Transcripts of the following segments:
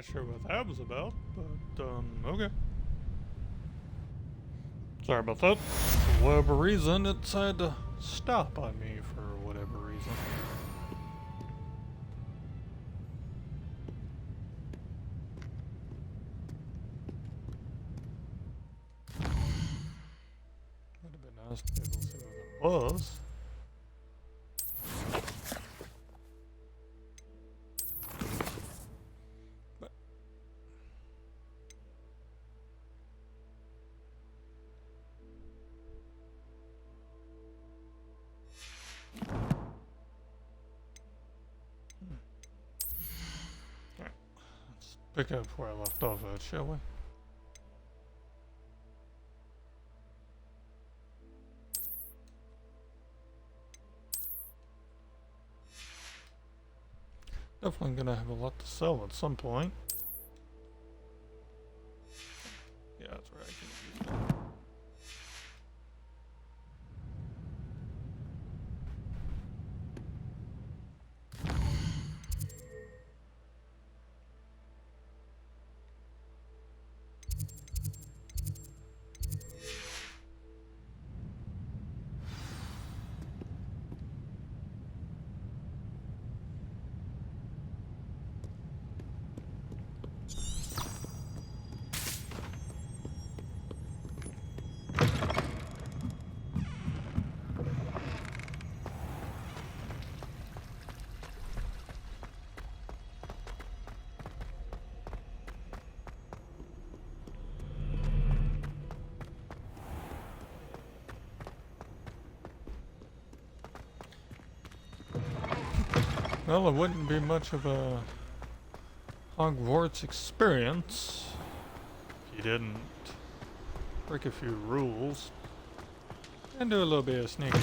Not sure what that was about, but, okay. Sorry about that. For whatever reason, it decided to stop on me for whatever reason. Would have been nice to be able to see what it was. Pick up where I left off at, shall we? Definitely gonna have a lot to sell at some point. Yeah, that's right. I can use that. Well, it wouldn't be much of a Hogwarts experience if you didn't break a few rules and do a little bit of sneaking.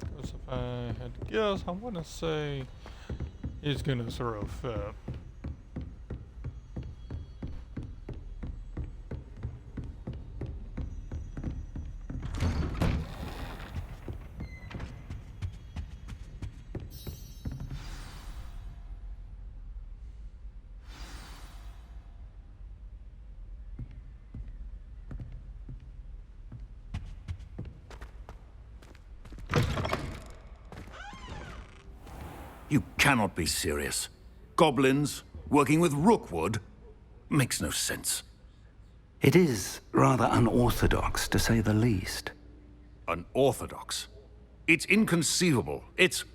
Because if I had to guess, I want to say he's gonna throw a fit. You cannot be serious. Goblins working with Rookwood? Makes no sense. It is rather unorthodox, to say the least. Unorthodox? It's inconceivable. It's...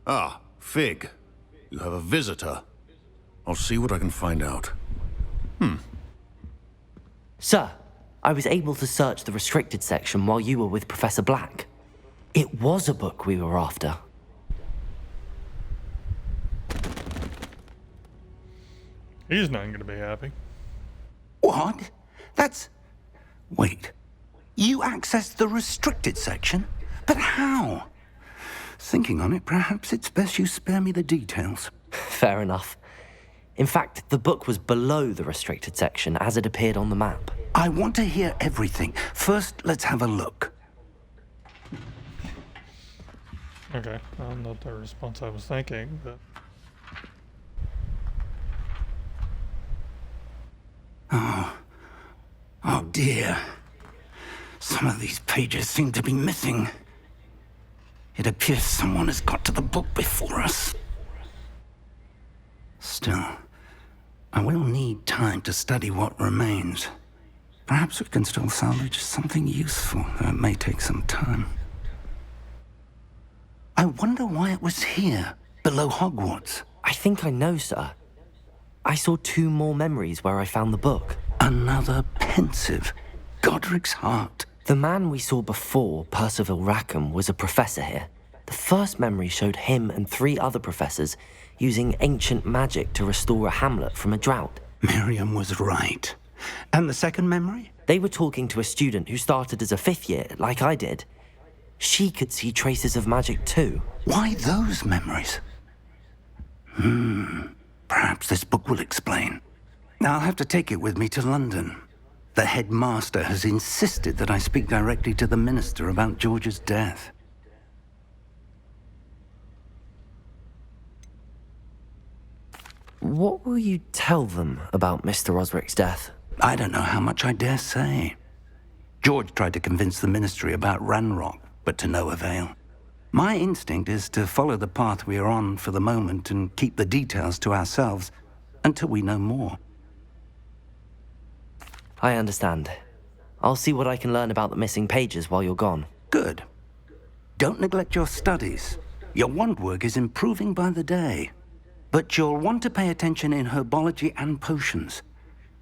Ah, Fig. You have a visitor. I'll see what I can find out. Sir, I was able to search the restricted section while you were with Professor Black. It was a book we were after. He's not going to be happy. What? That's... Wait. You accessed the restricted section? But how? Thinking on it, perhaps it's best you spare me the details. Fair enough. In fact, the book was below the restricted section as it appeared on the map. I want to hear everything. First, let's have a look. Okay, not the response I was thinking, but... Oh dear. Some of these pages seem to be missing. It appears someone has got to the book before us. Still, I will need time to study what remains. Perhaps we can still salvage something useful, though it may take some time. I wonder why it was here, below Hogwarts. I think I know, sir. I saw 2 more memories where I found the book. Another pensive. Godric's heart. The man we saw before, Percival Rackham, was a professor here. The first memory showed him and 3 other professors using ancient magic to restore a hamlet from a drought. Miriam was right. And the second memory? They were talking to a student who started as a 5th year, like I did. She could see traces of magic too. Why those memories? Perhaps this book will explain. I'll have to take it with me to London. The headmaster has insisted that I speak directly to the minister about George's death. What will you tell them about Mr. Osric's death? I don't know how much I dare say. George tried to convince the ministry about Ranrock, but to no avail. My instinct is to follow the path we are on for the moment and keep the details to ourselves until we know more. I understand. I'll see what I can learn about the missing pages while you're gone. Good. Don't neglect your studies. Your wand work is improving by the day. But you'll want to pay attention in herbology and potions.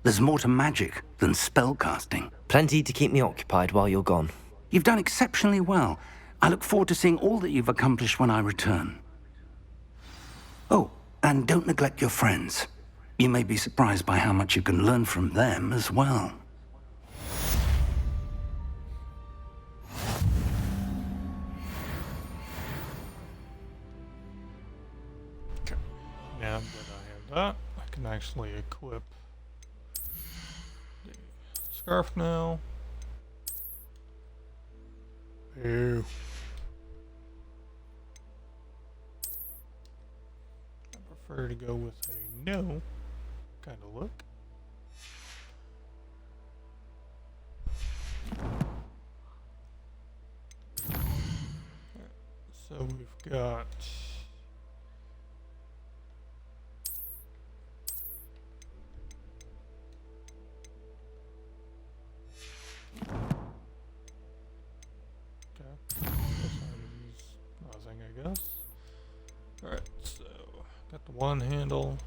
There's more to magic than spellcasting. Plenty to keep me occupied while you're gone. You've done exceptionally well. I look forward to seeing all that you've accomplished when I return. Oh, and don't neglect your friends. You may be surprised by how much you can learn from them as well. Okay. Now that I have that, I can actually equip the scarf now. Ew. I prefer to go with a no kind of look. So we've got nothing, I guess. Alright, so got the one handle.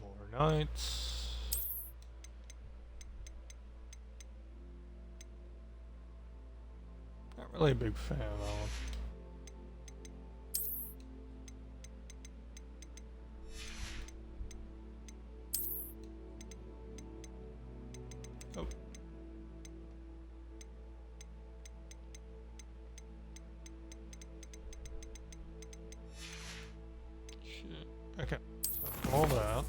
More knights. Not really a big fan of that one. Oh. Shit. Okay, so all that.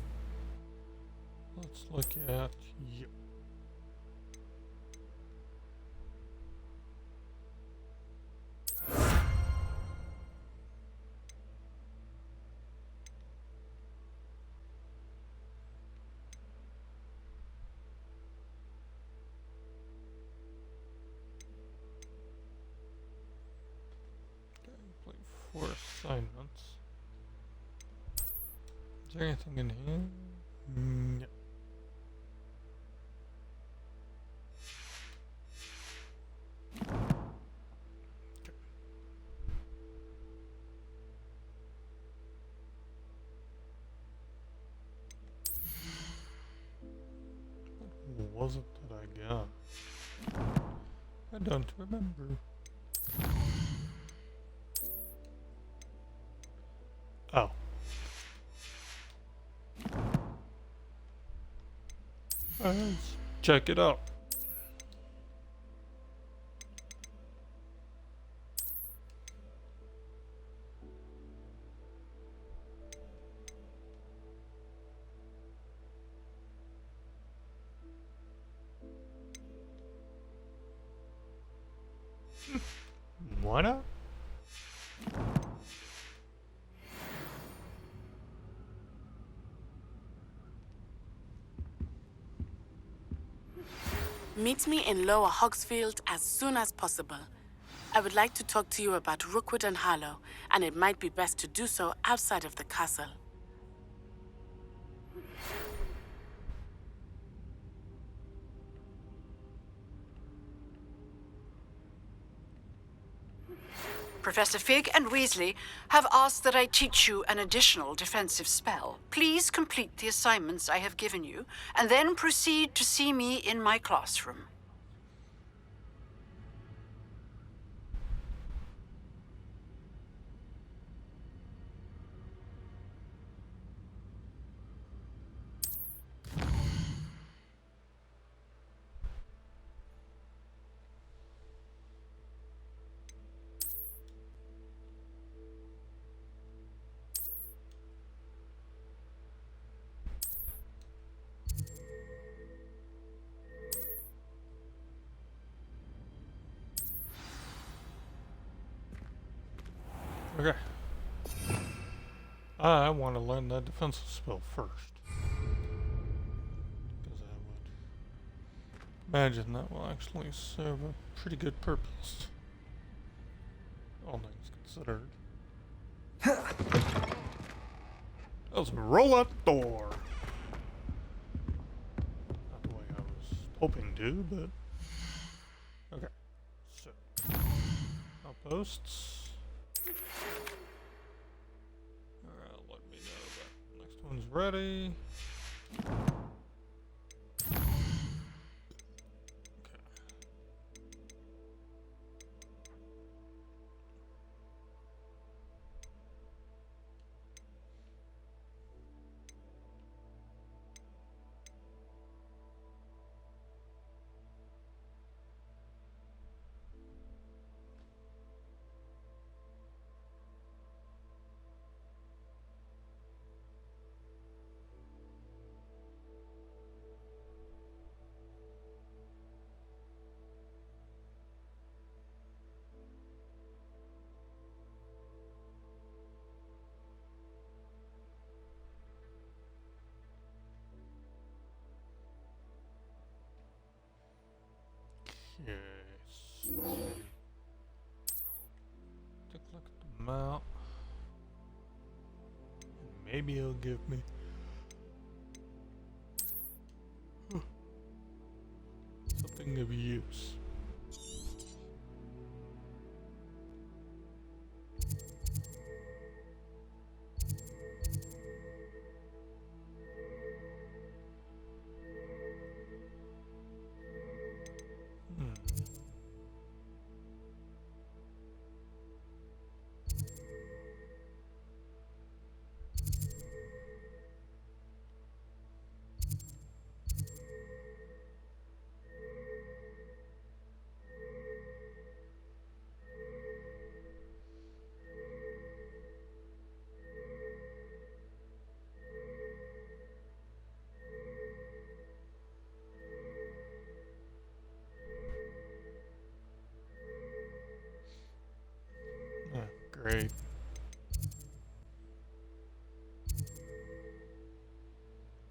Let's look at you. Complete 4 assignments. Is there anything in here? No. Okay. What was it that I got? I don't remember. Oh. Let's check it out. Why not? Meet me in Lower Hogsfield as soon as possible. I would like to talk to you about Rookwood and Harlow, and it might be best to do so outside of the castle. Professor Fig and Weasley have asked that I teach you an additional defensive spell. Please complete the assignments I have given you, and then proceed to see me in my classroom. Okay. I want to learn that defensive spell first. Because I would imagine that will actually serve a pretty good purpose. All things considered. That was a roll out door. Not the way I was hoping to, but... Okay. So. Outposts. Alright, let me know that next one's ready. Okay, so take a look at the map. And maybe it'll give me something of use. Great.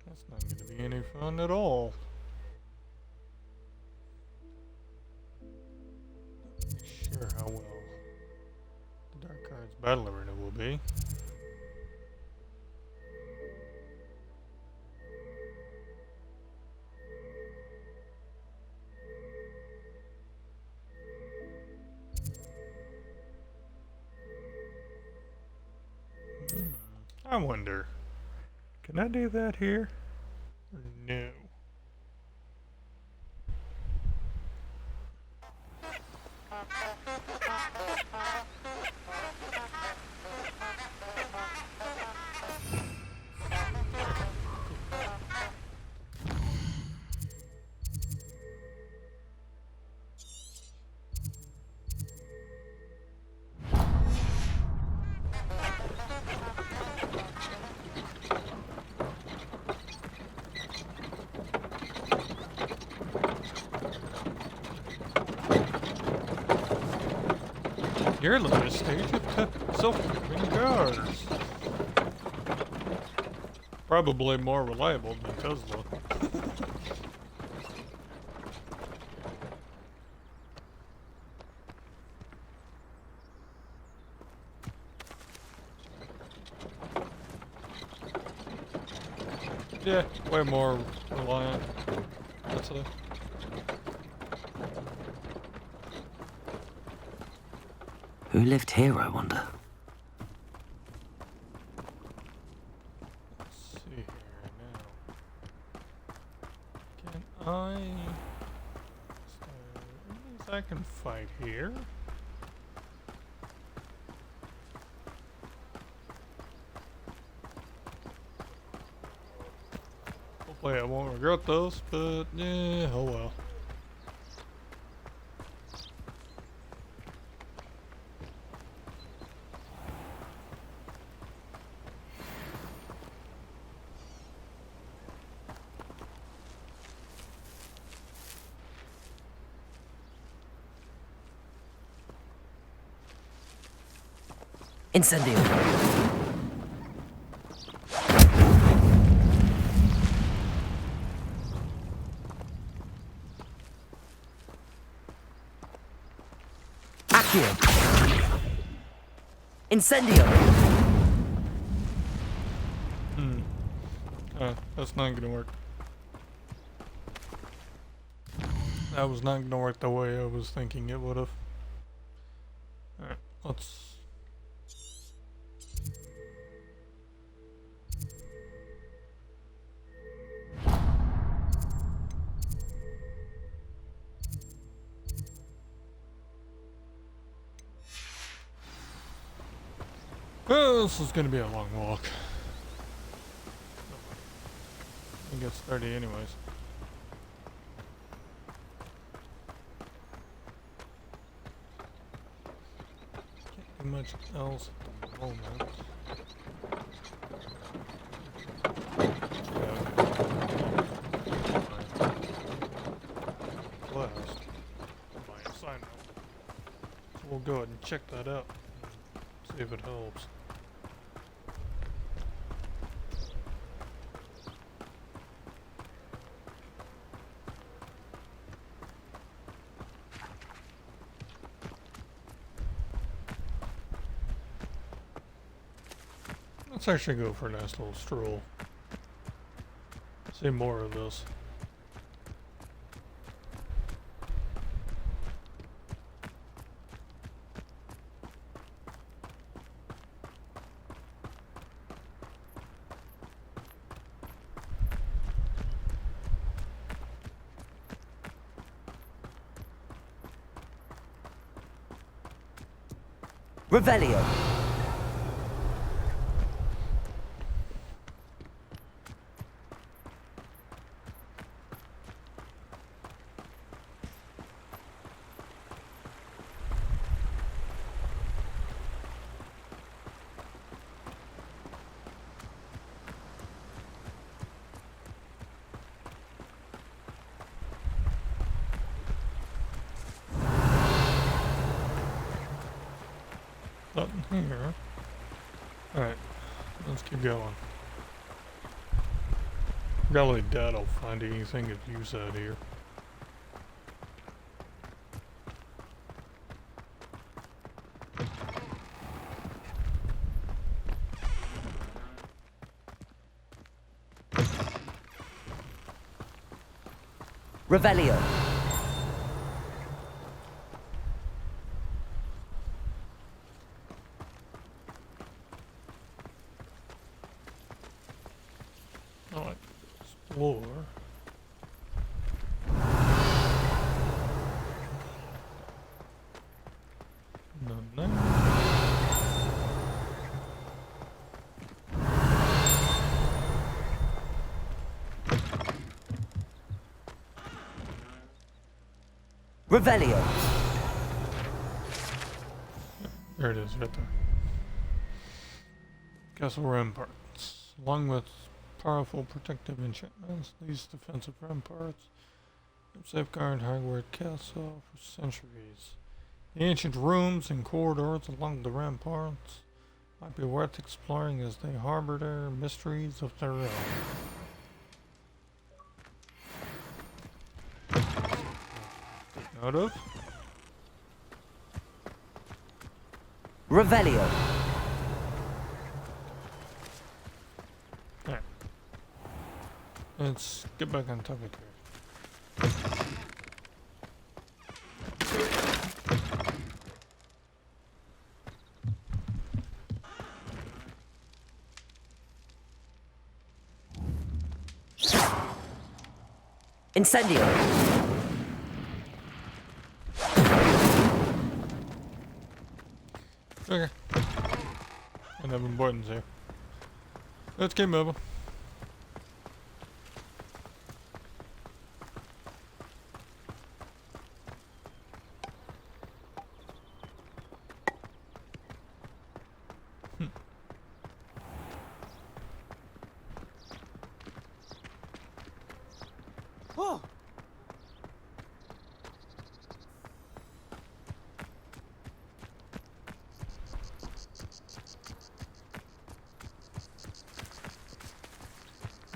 That's not going to be any fun at all. Not sure how well the Dark Cards Battle Arena will be. I wonder, can I do that here? Or no? Your latest stage of self-moving cars. Probably more reliable than Tesla. Yeah, way more reliant. That's a... Who lived here, I wonder? Let's see here now. Can I... So, at least I can fight here. Hopefully I won't regret those, but yeah, oh well. Incendio. Accio. Incendio. That's not gonna work. That was not gonna work the way I was thinking it would have. Alright, let's... Well, this is gonna be a long walk. It gets 30 anyways. Can't do much else at the moment. Class. My assignment. So we'll go ahead and check that out. See if it helps. Let's actually go for a nice little stroll. See more of this. Revelio. Nothing here. Alright, let's keep going. Probably doubt I'll find anything of use out here. Revelio. Alright, explore. None there. Revelio. There it is, right there. Castle ramparts. Along with powerful protective enchantments, these defensive ramparts have safeguarded Hogwarts Castle for centuries. The ancient rooms and corridors along the ramparts might be worth exploring as they harbor their mysteries of their own. Take note of. Revelio. Alright. Let's get back on topic here. Incendio. Okay. And having buttons here. Let's keep moving. Oh.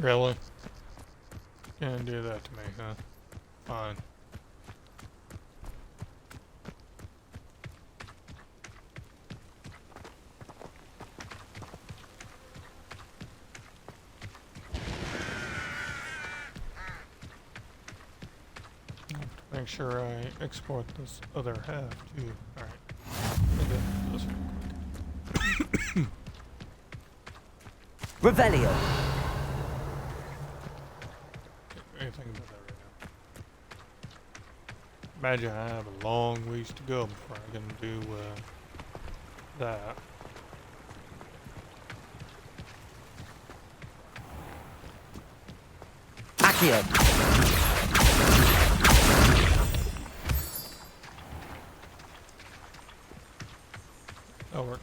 Really? Can't do that to me, huh? Fine. Make sure I export this other half too. Alright. This real quick. Revelio. Anything about that right now. Imagine I have a long ways to go before I can do that. Accio. That'll work.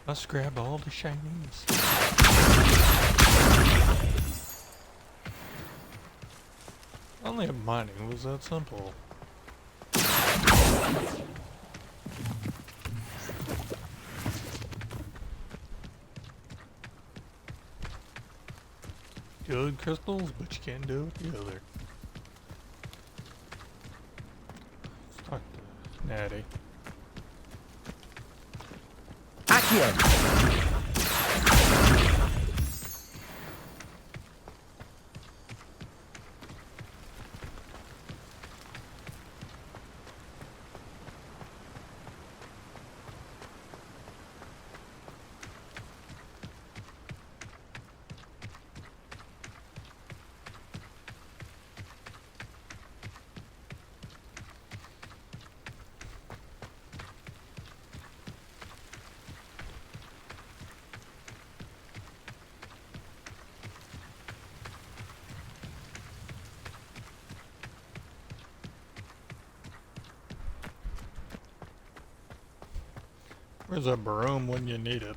Let's grab all the shinies. Only a mining was that simple. Good crystals, but you can't do it the other. Let's talk to Natty. Accio. Where's a broom when you need it?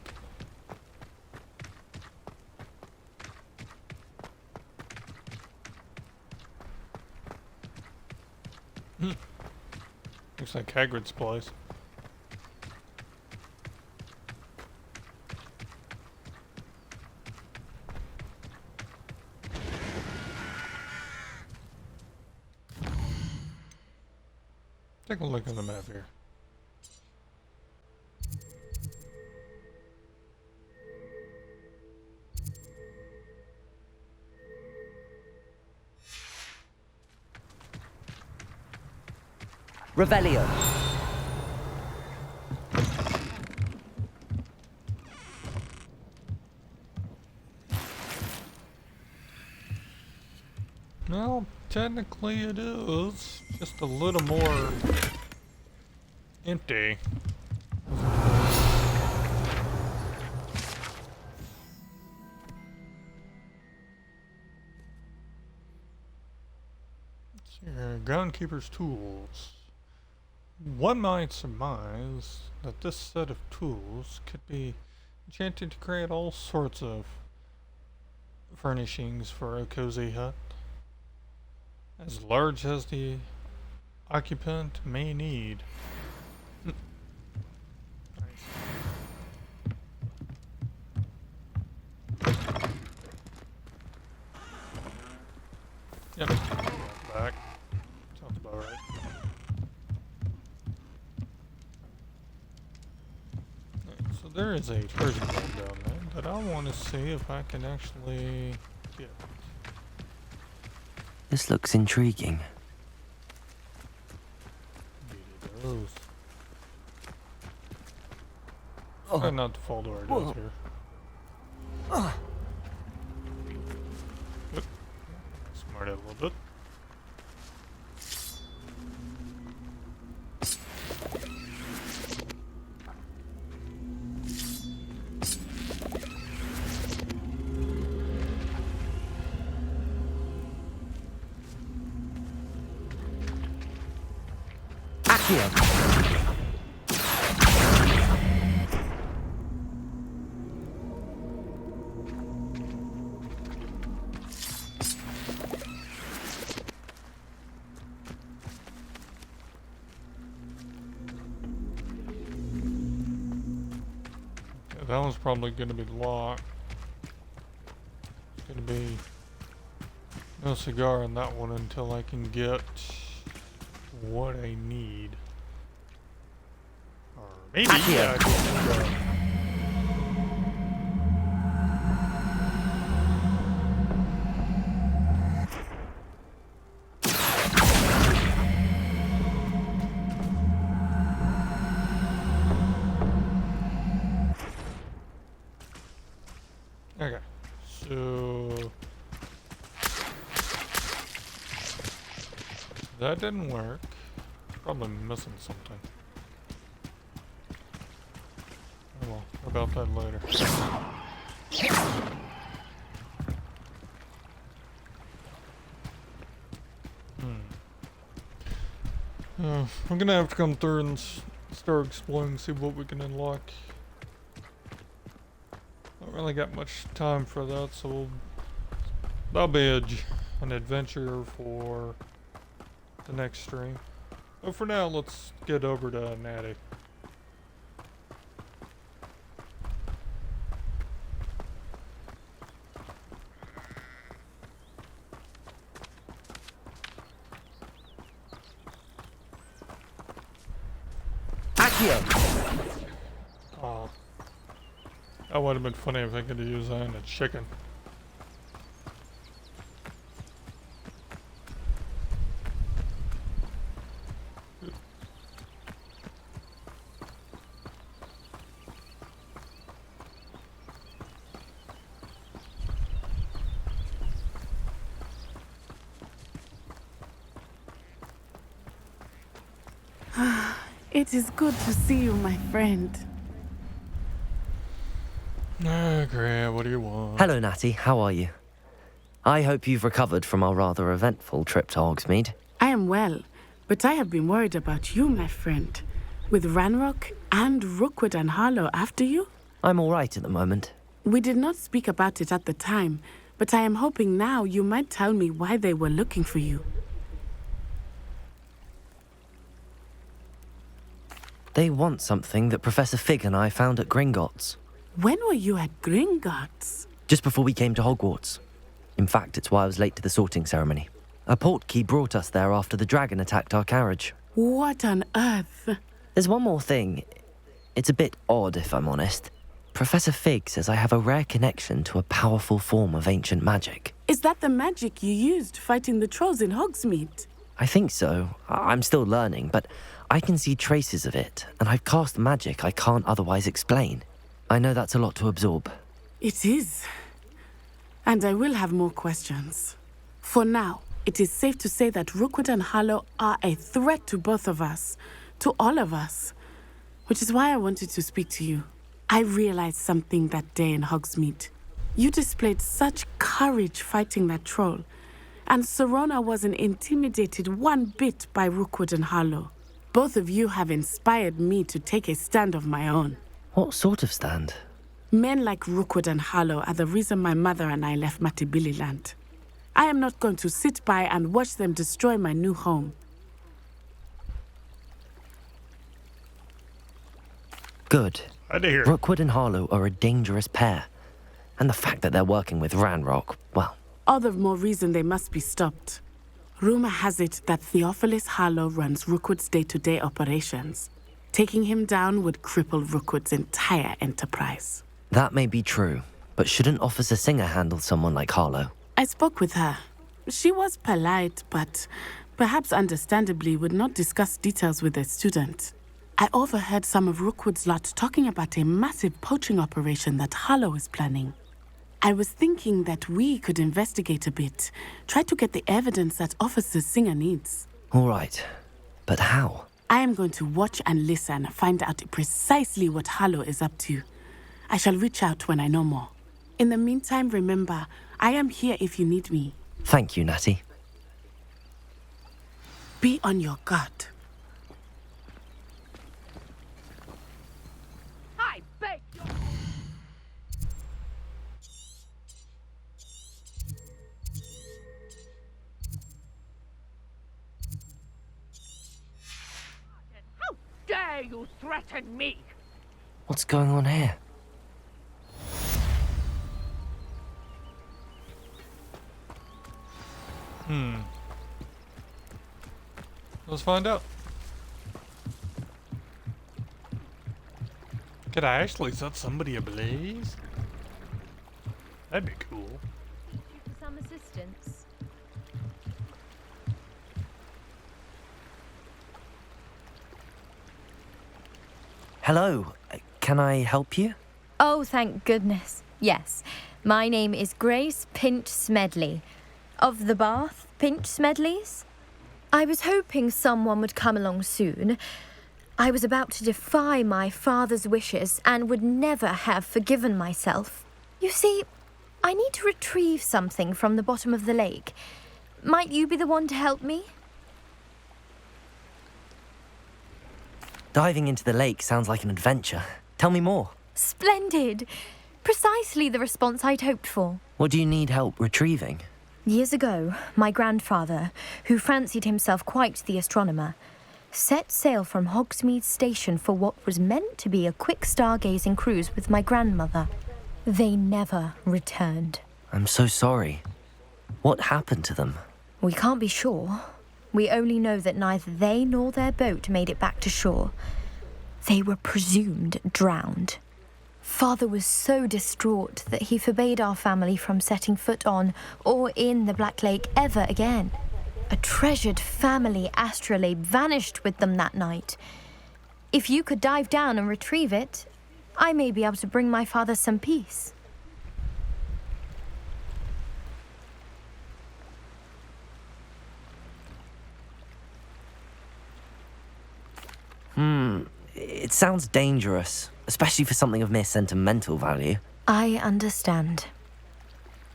Looks like Hagrid's place. Take a look at the map here. Revelio. Well, technically it is. Just a little more empty. Let's see here. Groundkeeper's tools. One might surmise that this set of tools could be enchanted to create all sorts of furnishings for a cozy hut, as large as the occupant may need. Yep, back. Sounds about right. So there is a treasure room down there that I want to see if I can actually get. This looks intriguing. Indeed it does. Try not to fall to our death here. Oop. Smart it a little bit. That one's probably going to be locked. gonna be no cigar on that one until I can get what I need. Or maybe I just, okay, so that didn't work. Probably missing something. Oh well, about that later. I'm gonna have to come through and start exploring, see what we can unlock. Don't really got much time for that, so that'll be an adventure for the next stream. But for now, let's get over to Natty. Oh, that would have been funny if I could have used that in a chicken. It is good to see you, my friend. Ah, great. What do you want? Hello, Natty. How are you? I hope you've recovered from our rather eventful trip to Hogsmead. I am well, but I have been worried about you, my friend. With Ranrock and Rookwood and Harlow after you? I'm all right at the moment. We did not speak about it at the time, but I am hoping now you might tell me why they were looking for you. They want something that Professor Fig and I found at Gringotts. When were you at Gringotts? Just before we came to Hogwarts. In fact, it's why I was late to the sorting ceremony. A portkey brought us there after the dragon attacked our carriage. What on earth? There's one more thing. It's a bit odd, if I'm honest. Professor Fig says I have a rare connection to a powerful form of ancient magic. Is that the magic you used fighting the trolls in Hogsmeade? I think so. I'm still learning, but I can see traces of it, and I've cast magic I can't otherwise explain. I know that's a lot to absorb. It is. And I will have more questions. For now, it is safe to say that Rookwood and Harlow are a threat to both of us, to all of us. Which is why I wanted to speak to you. I realized something that day in Hogsmeade. You displayed such courage fighting that troll, and Serona wasn't intimidated one bit by Rookwood and Harlow. Both of you have inspired me to take a stand of my own. What sort of stand? Men like Rookwood and Harlow are the reason my mother and I left Mattibilliland. I am not going to sit by and watch them destroy my new home. Good. Glad to hear. Rookwood and Harlow are a dangerous pair. And the fact that they're working with Ranrock, well... All the more reason they must be stopped. Rumor has it that Theophilus Harlow runs Rookwood's day-to-day operations. Taking him down would cripple Rookwood's entire enterprise. That may be true, but shouldn't Officer Singer handle someone like Harlow? I spoke with her. She was polite, but perhaps understandably would not discuss details with a student. I overheard some of Rookwood's lot talking about a massive poaching operation that Harlow is planning. I was thinking that we could investigate a bit, try to get the evidence that Officer Singer needs. All right, but how? I am going to watch and listen, find out precisely what Harlow is up to. I shall reach out when I know more. In the meantime, remember, I am here if you need me. Thank you, Natty. Be on your guard. I beg you. How dare you threaten me? What's going on here? Let's find out. Could I actually set somebody ablaze? That'd be cool. Thank you for some assistance. Hello, can I help you? Oh, thank goodness. Yes. My name is Grace Pinch Smedley. Of the Bath Pinch Smedleys? I was hoping someone would come along soon. I was about to defy my father's wishes and would never have forgiven myself. You see, I need to retrieve something from the bottom of the lake. Might you be the one to help me? Diving into the lake sounds like an adventure. Tell me more. Splendid! Precisely the response I'd hoped for. What do you need help retrieving? Years ago, my grandfather, who fancied himself quite the astronomer, set sail from Hogsmead station for what was meant to be a quick stargazing cruise with my grandmother. They never returned. I'm so sorry. What happened to them? We can't be sure. We only know that neither they nor their boat made it back to shore. They were presumed drowned. Father was so distraught that he forbade our family from setting foot on or in the Black Lake ever again. A treasured family astrolabe vanished with them that night. If you could dive down and retrieve it, I may be able to bring my father some peace. It sounds dangerous, especially for something of mere sentimental value. I understand.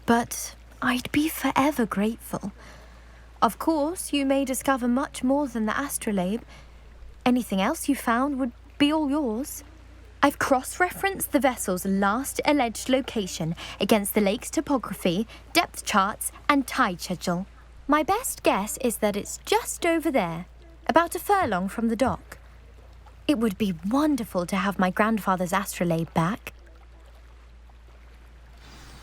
But I'd be forever grateful. Of course, you may discover much more than the astrolabe. Anything else you found would be all yours. I've cross-referenced the vessel's last alleged location against the lake's topography, depth charts, and tide schedule. My best guess is that it's just over there, about a furlong from the dock. It would be wonderful to have my grandfather's astrolabe back.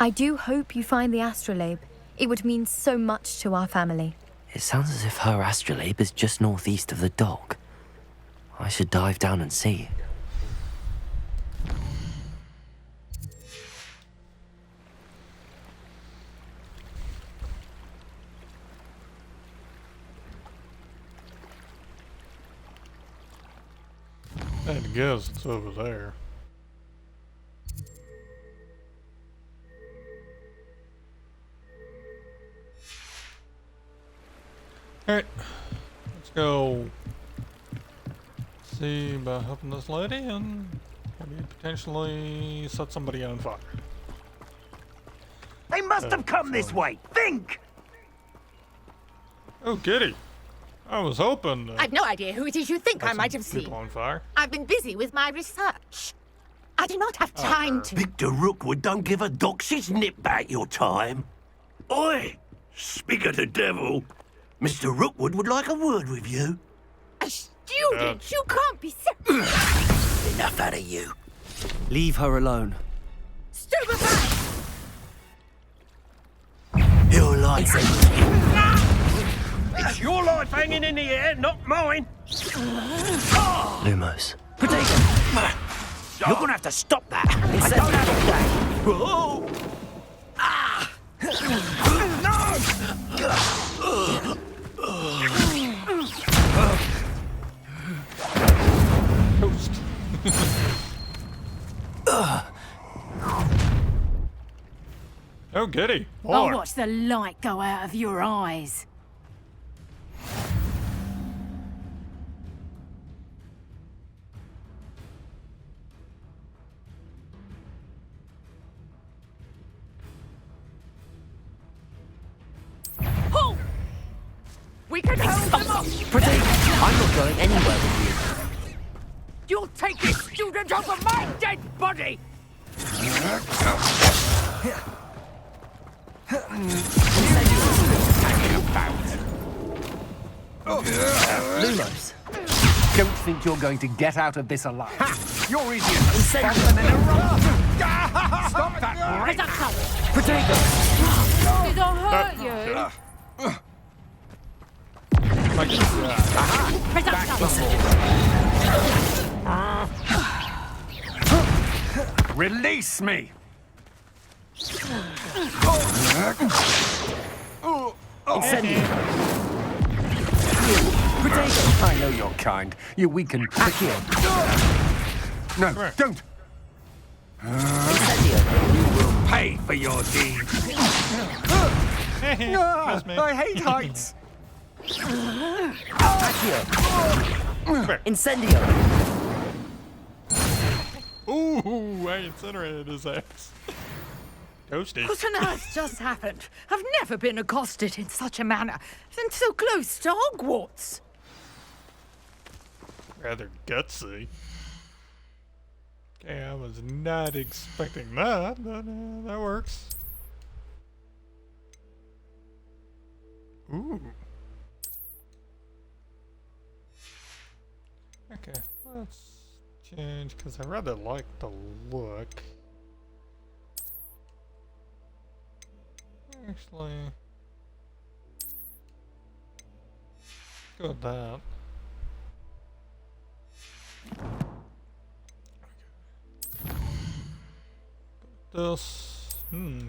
I do hope you find the astrolabe. It would mean so much to our family. It sounds as if her astrolabe is just northeast of the dock. I should dive down and see. I'd guess it's over there. Alright, let's go see about helping this lady and maybe potentially set somebody on fire. They must have come this way. Think! Oh, Kitty. I was hoping I've no idea who it is you think I might have seen. people on fire. I've been busy with my research. I do not have time to... Victor Rookwood don't give a doxy's nip back your time. Oi! Speak of the devil. Mr. Rookwood would like a word with you. A student? You can't be serious. Enough out of you. Leave her alone. Stupefy! Your life. It's your life hanging in the air, not mine. Lumos. You're gonna have to stop that. I don't have a way. Whoa! Toast. Oh, Kitty. I'll More. watch the light go out of your eyes. Halt! We can hold them off! Protect! I'm not going anywhere with you. You'll take this student over my dead body! Lumos. Don't think you're going to get out of this alive. You're idiots. Stop that, As a coward. Protego! Did I hurt you? My God. Release me! Incendio. I know your kind. You weaken quickly. No, don't! Incendio. Pay for your deeds. That's me. I hate heights. Accio. Incendio. Ooh, I incinerated his ass. Toasty. What on earth just happened? I've never been accosted in such a manner, and so close to Hogwarts. Rather gutsy. Okay, I was not expecting that, but that works. Ooh. Okay, let's change, because I rather like the look. Actually, go with that. Okay. This,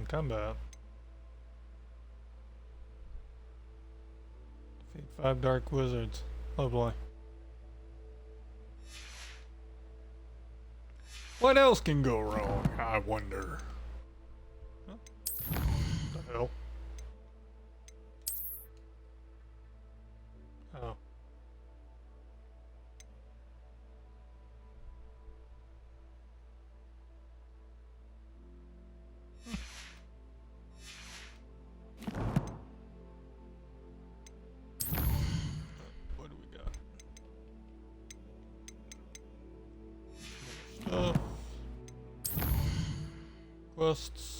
combat. Defeat 5 dark wizards. Lovely. What else can go wrong, I wonder? Huh? What the hell? Oh. What do we got? Stuff. Quests.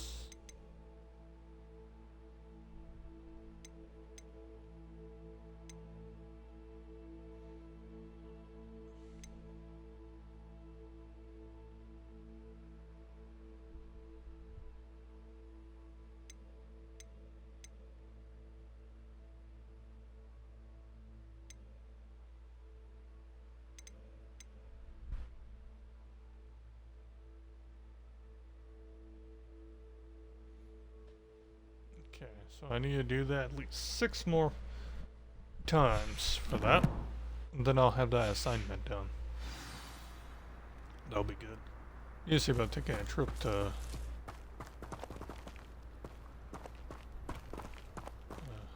Okay, so I need to do that at least 6 more times for that. And then I'll have that assignment done. That'll be good. You see about taking a trip to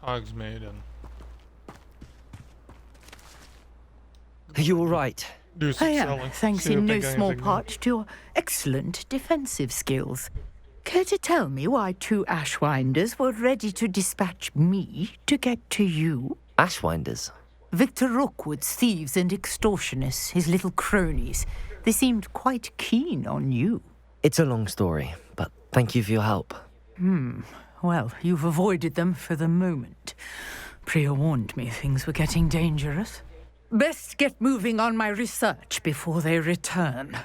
Hogsmead and Are you alright? do some I am, selling. thanks See if in they no got small anything part to your excellent defensive skills. Care to tell me why 2 Ashwinders were ready to dispatch me to get to you? Ashwinders. Victor Rookwood's thieves and extortionists, his little cronies. They seemed quite keen on you. It's a long story, but thank you for your help. Well, you've avoided them for the moment. Priya warned me things were getting dangerous. Best get moving on my research before they return.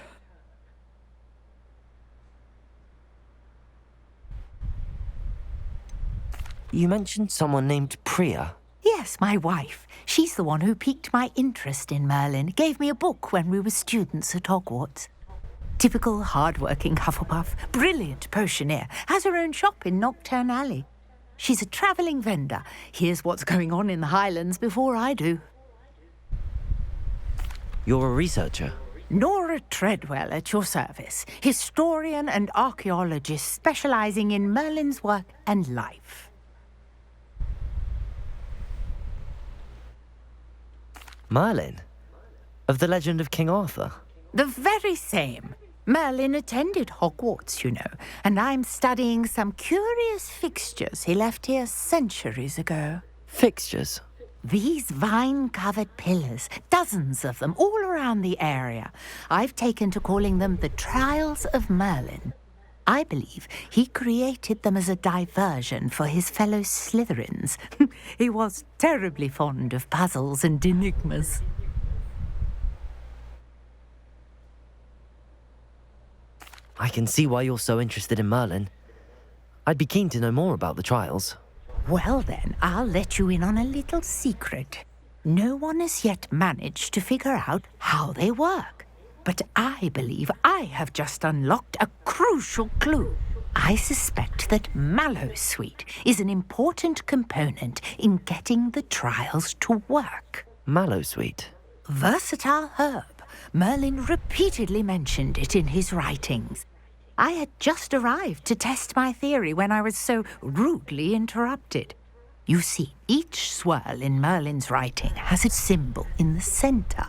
You mentioned someone named Priya. Yes, my wife. She's the one who piqued my interest in Merlin. Gave me a book when we were students at Hogwarts. Typical hard-working Hufflepuff. Brilliant potioneer. Has her own shop in Knockturn Alley. She's a travelling vendor. Hears what's going on in the Highlands before I do. You're a researcher. Nora Treadwell at your service. Historian and archaeologist specialising in Merlin's work and life. Merlin? Of the legend of King Arthur? The very same. Merlin attended Hogwarts, you know, and I'm studying some curious fixtures he left here centuries ago. Fixtures? These vine-covered pillars, dozens of them, all around the area. I've taken to calling them the Trials of Merlin. I believe he created them as a diversion for his fellow Slytherins. He was terribly fond of puzzles and enigmas. I can see why you're so interested in Merlin. I'd be keen to know more about the trials. Well then, I'll let you in on a little secret. No one has yet managed to figure out how they work. But I believe I have just unlocked a crucial clue. I suspect that mallowsweet is an important component in getting the trials to work. Mallowsweet? Versatile herb. Merlin repeatedly mentioned it in his writings. I had just arrived to test my theory when I was so rudely interrupted. You see, each swirl in Merlin's writing has a symbol in the center.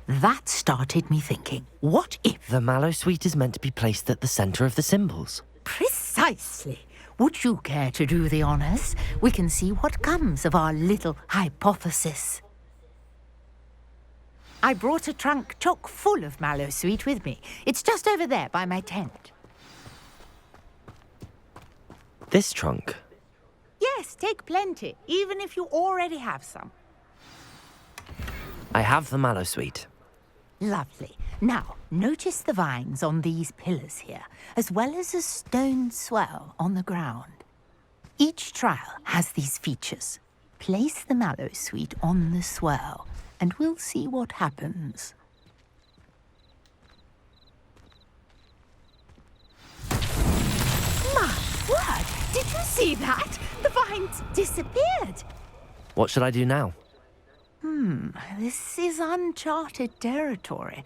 That started me thinking, what if... The mallowsweet is meant to be placed at the center of the symbols. Precisely. Would you care to do the honors? We can see what comes of our little hypothesis. I brought a trunk chock full of mallowsweet with me. It's just over there by my tent. This trunk? Yes, take plenty, even if you already have some. I have the mallowsweet. Lovely. Now, notice the vines on these pillars here, as well as a stone swell on the ground. Each trial has these features. Place the mallowsweet on the swell, and we'll see what happens. My word! Did you see that? The vines disappeared. What should I do now? This is uncharted territory.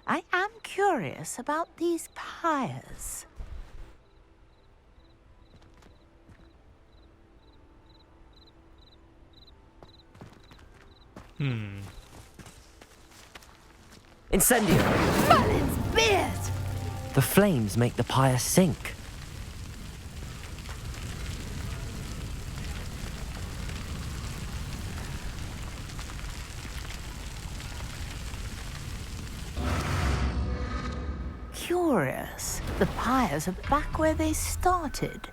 I am curious about these pyres. Incendio! Merlin's beard! The flames make the pyre sink. Curious. The pyres are back where they started.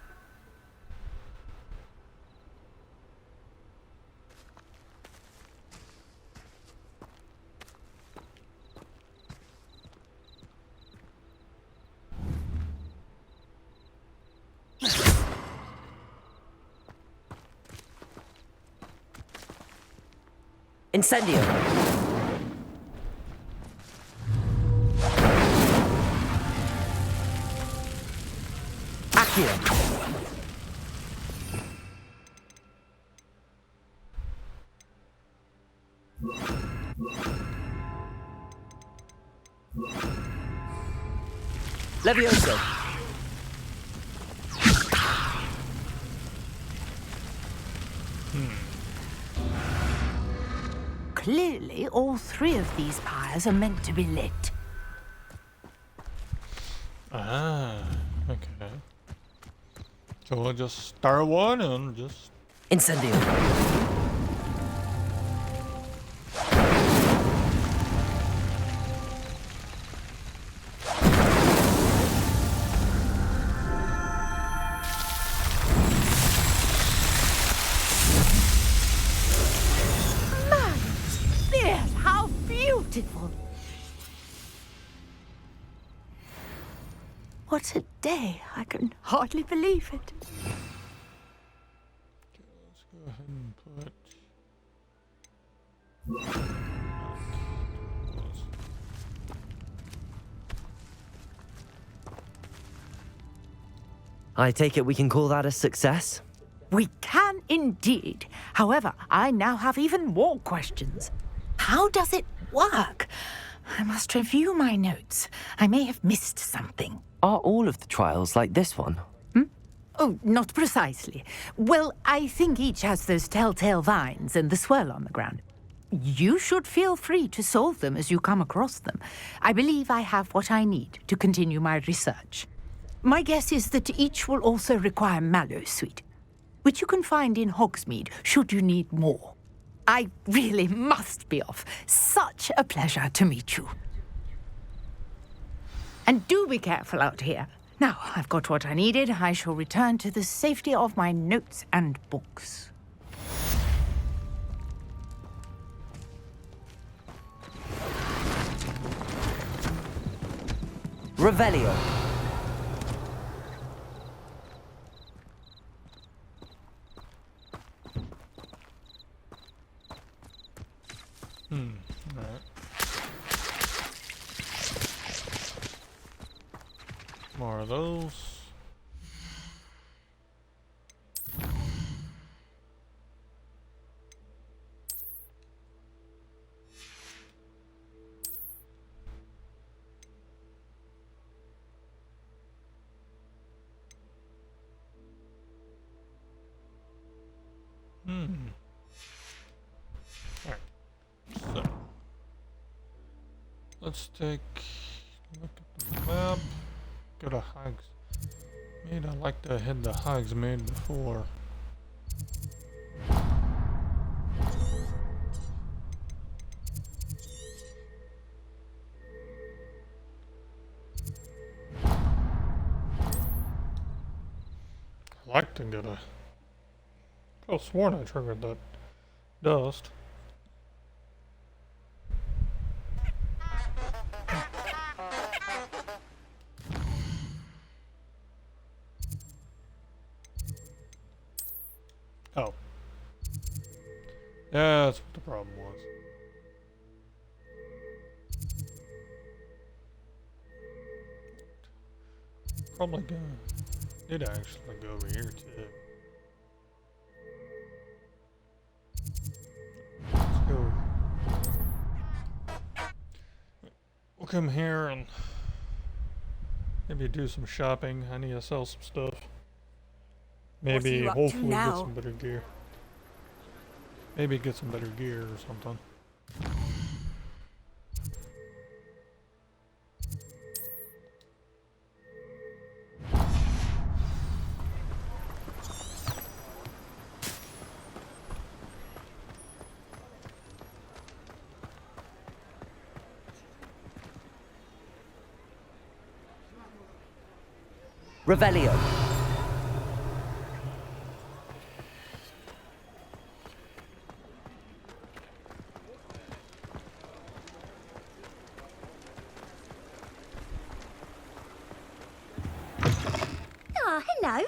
Incendio! Levioso! Clearly, all three of these pyres are meant to be lit. Ah, okay. So we'll just start one and just... Incendio! How beautiful! What a day! I can hardly believe it. Let's go ahead and put... I take it we can call that a success? We can indeed. However, I now have even more questions. How does it work? I must review my notes. I may have missed something. Are all of the trials like this one? Oh, not precisely. Well, I think each has those telltale vines and the swirl on the ground. You should feel free to solve them as you come across them. I believe I have what I need to continue my research. My guess is that each will also require mallowsweet, which you can find in Hogsmead should you need more. I really must be off. Such a pleasure to meet you. And do be careful out here. Now, I've got what I needed. I shall return to the safety of my notes and books. Revelio. Alright. More of those. Alright. So let's take a look at the map. Go to Hogsmead. I like to hit the Hogsmead before. I like to get a. I could have sworn I triggered that dust. Oh. Yeah, that's what the problem was. Probably gonna need to actually go over here too. Let's go. We'll come here and maybe do some shopping. I need to sell some stuff. Maybe, hopefully, get some better gear. Maybe get some better gear or something. Revelio. Ah, hello.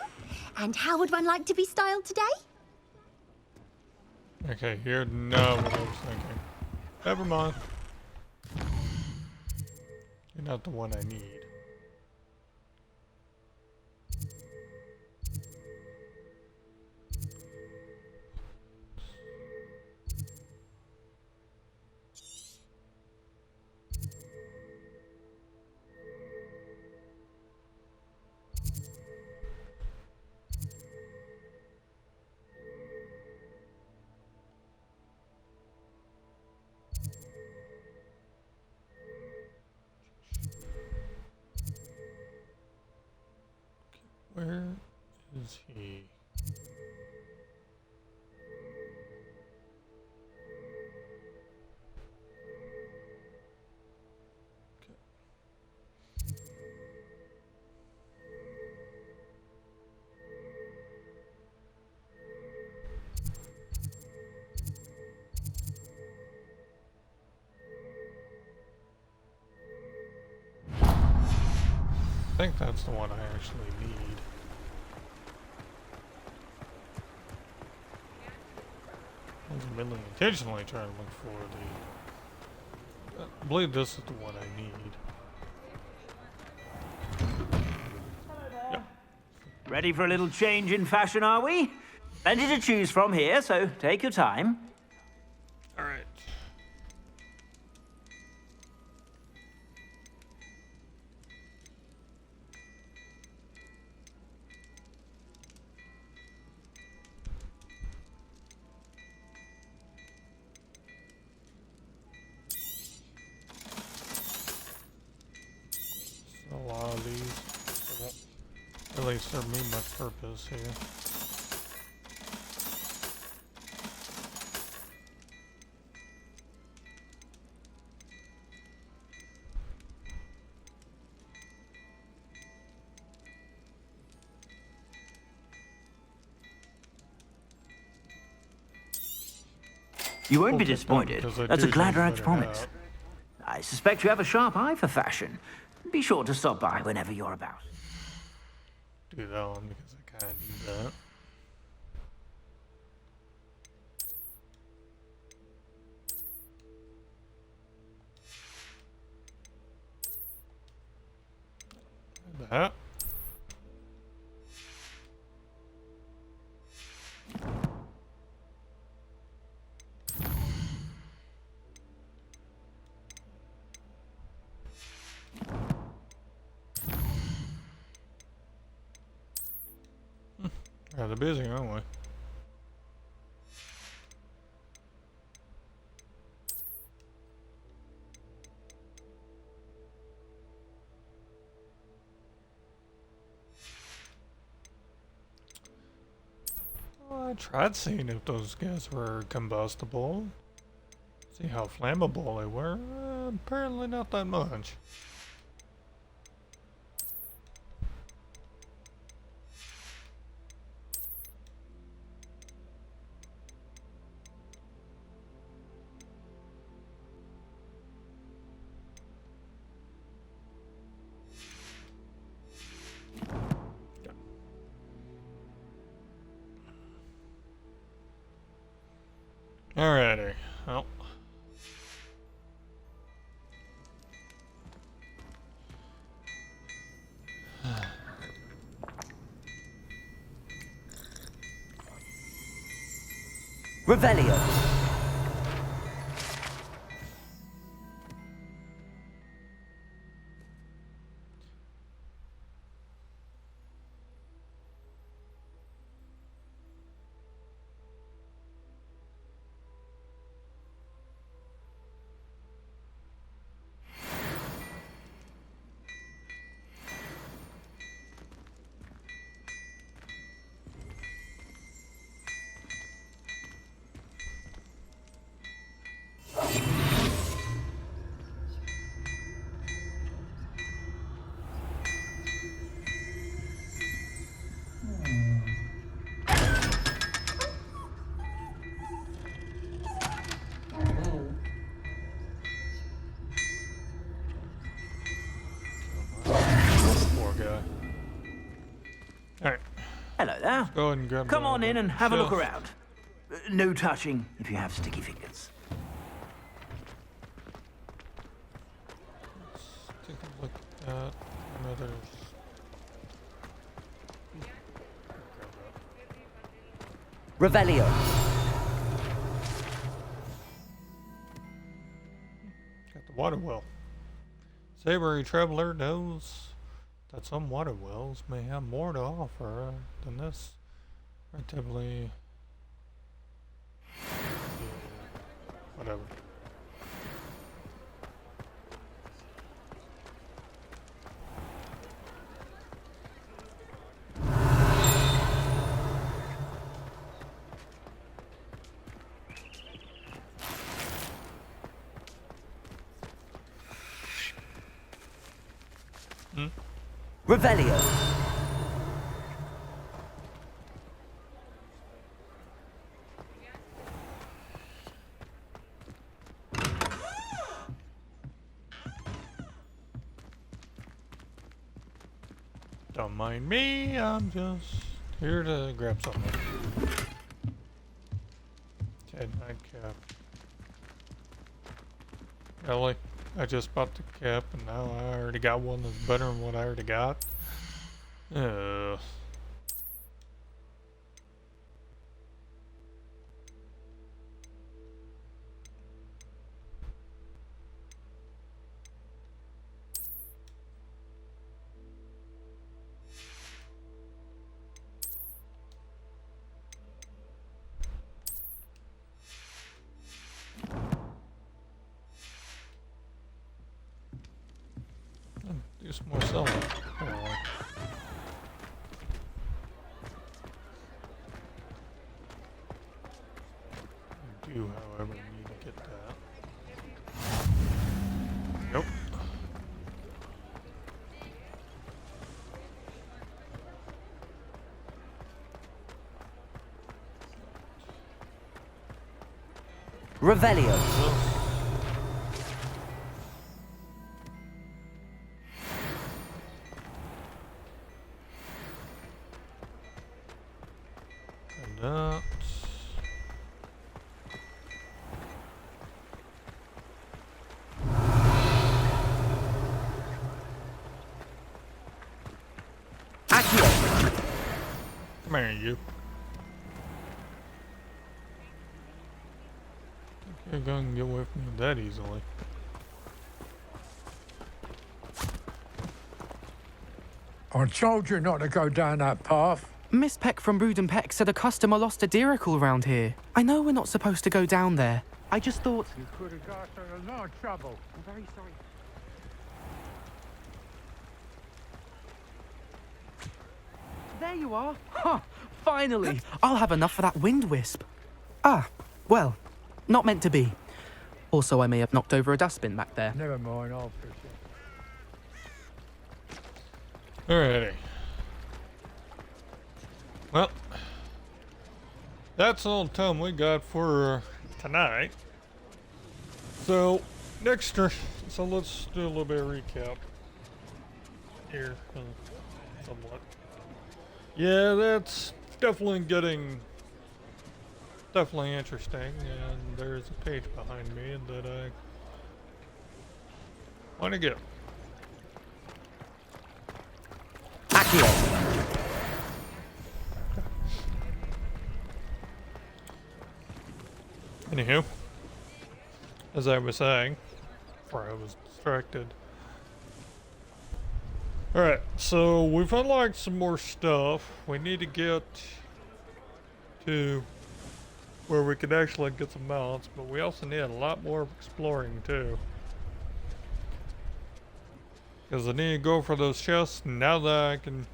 And how would one like to be styled today? Okay, you're not what I was thinking. Never mind. You're not the one I need. Where is he? Okay. I think that's the one I actually need. I was really intentionally trying to look for the... I believe this is the one I need. Yep. Ready for a little change in fashion, are we? Plenty to choose from here, so take your time. Alright. A lot of these won't really serve me much purpose here. You won't be Hope it's done, disappointed. 'cause I That's a do glad think rags better promise. hat. I suspect you have a sharp eye for fashion. Be sure to stop by whenever you're about. Do that one because I kind of need that. Uh-huh. Rather busy, aren't we? Well, I tried seeing if those gas were combustible. See how flammable they were. Apparently not that much. Alrighty, well. Revelio. Poor guy. Alright. Hello there. Go ahead and grab Come on in and have a look shelf. around. No touching if you have sticky fingers. Let's take a look at another. Revelio. Got the water well. Savory traveler knows that some water wells may have more to offer than this relatively. Whatever. Revelio. Don't mind me, I'm just here to grab something. Okay, nightcap. Really? I just bought the cap and now I already got one that's better than what I already got? Do some more selling. Apparently. I do, however, need to get that. Nope. Revelio. And that. Come here, you. You're going to get away from me that easily. I told you not to go down that path. Miss Peck from Brood and Peck said a customer lost a deeracle around here. I know we're not supposed to go down there. I just thought... You could have got in a lot of trouble. I'm very sorry. There you are. Huh, finally. I'll have enough for that wind wisp. Ah, well, not meant to be. Also, I may have knocked over a dustbin back there. Never mind, I'll fix it. Alrighty. Well, that's all the time we got for tonight. So, so let's do a little bit of recap here, somewhat. Yeah, that's definitely interesting, and there's a page behind me that I want to get. Anywho, as I was saying, before I was distracted. Alright, so we've unlocked some more stuff. We need to get to where we could actually get some mounts, but we also need a lot more exploring too. Because I need to go for those chests now that I can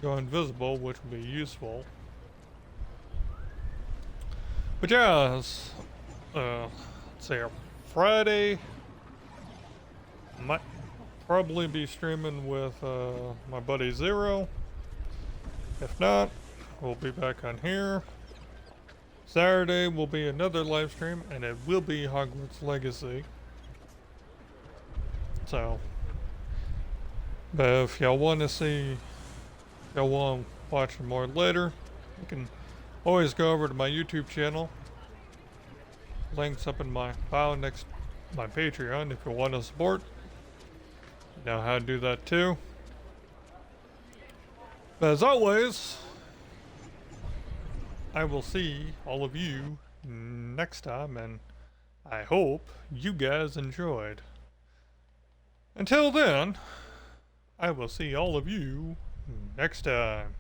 go invisible, which will be useful. But yeah, let's see, Friday, might probably be streaming with my buddy Zero. If not, we'll be back on here. Saturday will be another live stream, and it will be Hogwarts Legacy. So, but if y'all want to see, if y'all want to watch more later, you can always go over to my YouTube channel. Links up in my bio next to my Patreon if you want to support. You know how to do that too. But as always, I will see all of you next time, and I hope you guys enjoyed. Until then, I will see all of you next time.